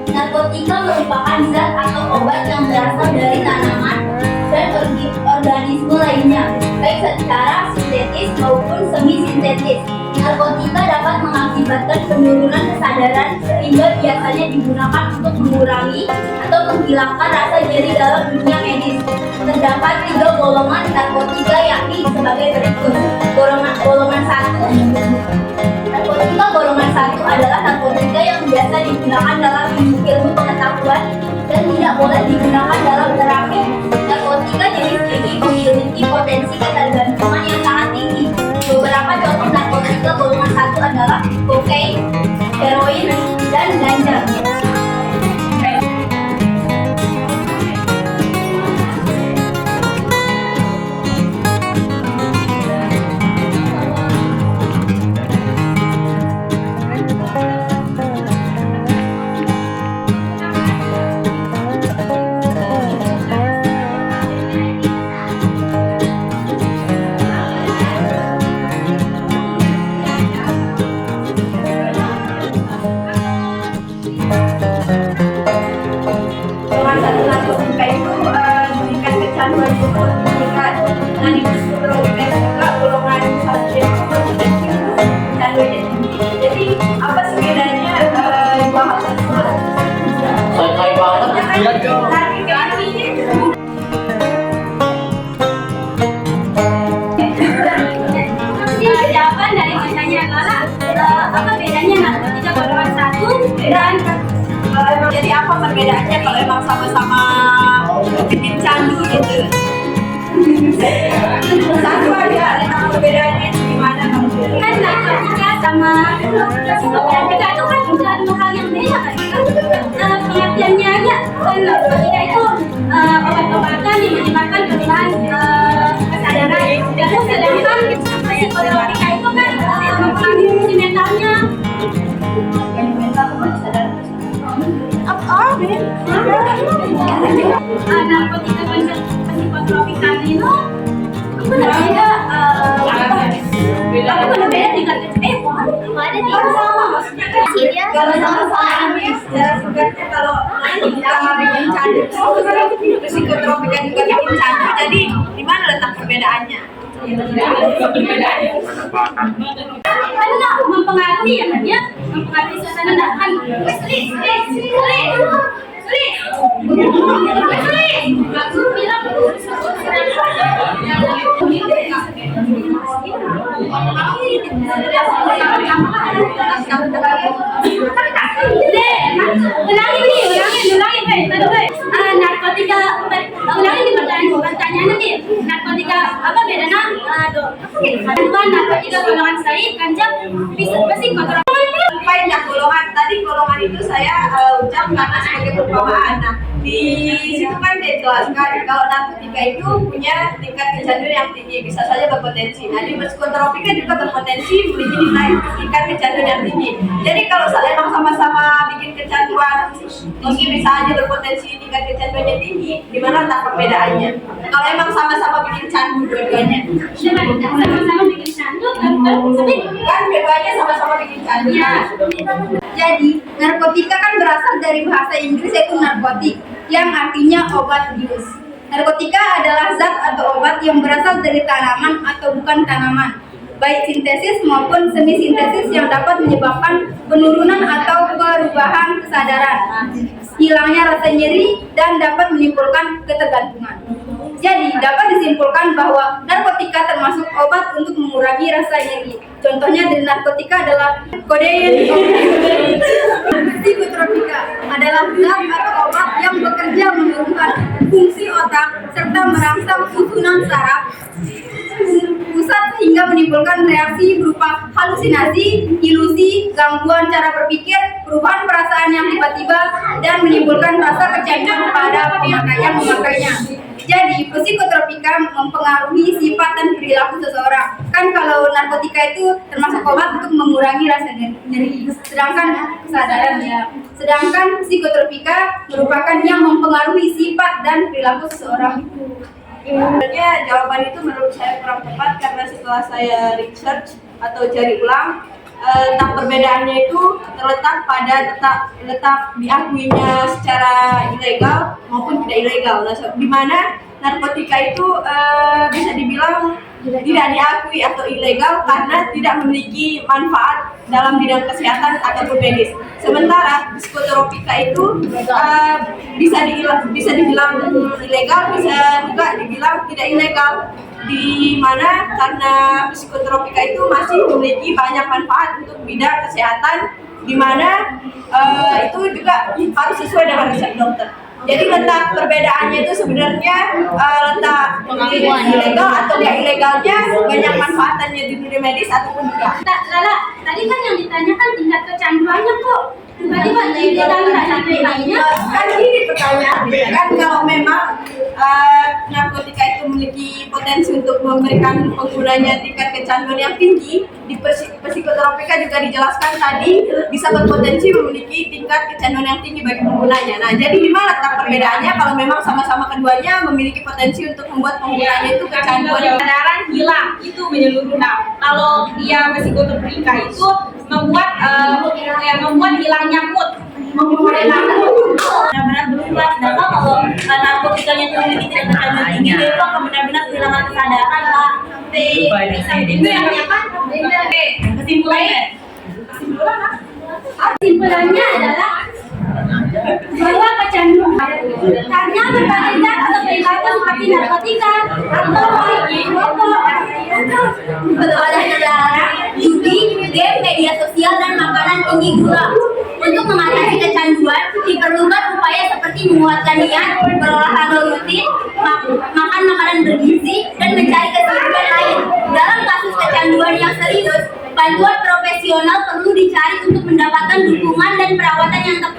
Narkotika merupakan zat atau obat yang berasal dari tanaman dan organisme lainnya, baik secara sintetis maupun semi-sintetis. Narkotika dapat mengakibatkan penurunan kesadaran sehingga biasanya digunakan untuk mengurangi atau menghilangkan rasa nyeri dalam dunia medis. Terdapat 3 golongan narkotika, yakni sebagai berikut. Golongan 1. Narkotika golongan 1 adalah narkotika yang biasa digunakan dalam ilmu pengetahuan dan tidak boleh digunakan dalam terapi. Narkotika jenis ini memiliki potensi ketergantungan yang sangat tinggi. Beberapa contoh narkotika golongan 1 adalah kokain, heroin, dan ganja. Jadi apa sih bedanya dua hal tersebut? Santai banget, lihat dong. Jawaban dari pertanyaan Lola, apa bedanya narkotika golongan 1 dan Jadi apa perbedaannya kalau emang sama-sama bikin candu gitu? Satu aja, emang perbedaannya gimana kalau kan narkotika sama psikotropika itu kan juga 2 hal yang beda kan? Pengertiannya aja kan narkotika itu obat-obatan yang menyebabkan perubahan kesadaran. Sedangkan psikotropika itu kan mempengaruhi fungsi mentalnya. Narkotika psikotropika itu berbeda. Berbeda dengan ada di sama maksudnya maksudnya secara singkatnya kalau sama bikin candu psikotropika juga bikin candu, jadi di mana letak perbedaannya? karena mempengaruhi ya kan ya, mempengaruhi suasana kan narkotika ulangin di pertanyaannya nih, narkotika apa bedanya narkotika golongan saya kanjang psikotropika. Banyak golongan, tadi golongan itu saya ucap karena sebagai perumpamaan. Nah, di situ kan dijelaskan kalau narkotika itu punya tingkat kecanduan yang tinggi, bisa saja berpotensi. Nah, di psikotropika juga berpotensi memiliki tingkat kecanduan yang tinggi. Jadi kalau emang sama-sama bikin kecanduan, mungkin bisa aja berpotensi tingkat kecanduannya tinggi. Di mana letak perbedaannya? Kalau emang sama-sama bikin candu dua-duanya, Sama-sama bikin candu tapi kan keduanya sama-sama bikin candu. ya. Jadi, narkotika kan berasal dari bahasa Inggris yaitu narkotik, yang artinya obat bius. Narkotika adalah zat atau obat yang berasal dari tanaman atau bukan tanaman, baik sintesis maupun semi-sintesis, yang dapat menyebabkan penurunan atau perubahan kesadaran, hilangnya rasa nyeri, dan dapat menimbulkan ketergantungan. Jadi, dapat disimpulkan bahwa narkotika termasuk obat untuk mengurangi rasa nyeri. Contohnya dari narkotika adalah kodein. Psikotropika adalah zat atau obat yang bekerja menurunkan fungsi otak serta merangsang susunan saraf pusat sehingga menimbulkan reaksi berupa halusinasi, ilusi, gangguan cara berpikir, perubahan perasaan yang tiba-tiba, dan menimbulkan rasa kecanduan pada yang memakainya. Jadi, psikotropika mempengaruhi sifat dan perilaku seseorang. Kan kalau narkotika itu termasuk obat untuk mengurangi rasa nyeri, sedangkan kesadaran ya. Sedangkan psikotropika merupakan yang mempengaruhi sifat dan perilaku seseorang. Sebenarnya jawaban itu menurut saya kurang tepat karena setelah saya research atau cari ulang, letak perbedaannya itu terletak pada letak diakuinya secara ilegal maupun tidak ilegal. Nah, di mana narkotika itu bisa dibilang tidak diakui atau ilegal karena tidak memiliki manfaat dalam bidang kesehatan ataupun medis. Sementara psikotropika itu bisa dibilang ilegal, bisa juga dibilang tidak ilegal. Di mana karena psikotropika itu masih memiliki banyak manfaat untuk bidang kesehatan, di mana itu juga harus sesuai dengan resep dokter. Jadi letak perbedaannya itu sebenarnya letak ilegal atau tidak ilegalnya banyak manfaatannya di dunia medis ataupun tidak. Lala, tadi kan yang ditanyakan tingkat kecanduannya kok. Tiba-tiba tidak sampai lainnya. Kan ini pertanyaannya kan, kalau memang narkotika itu memiliki potensi untuk memberikan penggunanya tingkat kecanduan yang tinggi, di psikotropika juga dijelaskan tadi bisa berpotensi memiliki tingkat kecanduan yang tinggi bagi penggunanya. Nah, jadi di mana letak perbedaannya kalau memang sama-sama keduanya memiliki potensi untuk membuat penggunanya itu kecanduan? Kesadaran hilang itu menyeluruh. Nah, kalau dia psikotropika itu membuat hilangnya mood, Benar-benar berubah. Sedangkan kalau narkotikanya itu memiliki tingkat kecanduan tinggi, dia itu akan benar-benar kehilangan kesadaran lah. itu yang apa? Kesimpulannya Kesimpulannya adalah bahwa kecanduan karena berbagai zat atau perilaku seperti narkotika atau rokok, berolahraga, judi, game, media sosial dan makanan tinggi gula. Untuk mengatasi kecanduan diperlukan upaya seperti menguatkan niat, berolahraga rutin, makan makanan bergizi, dan mencari kesibukan lain. Dalam kasus kecanduan yang serius, bantuan profesional perlu dicari untuk mendapatkan dukungan dan perawatan yang tepat.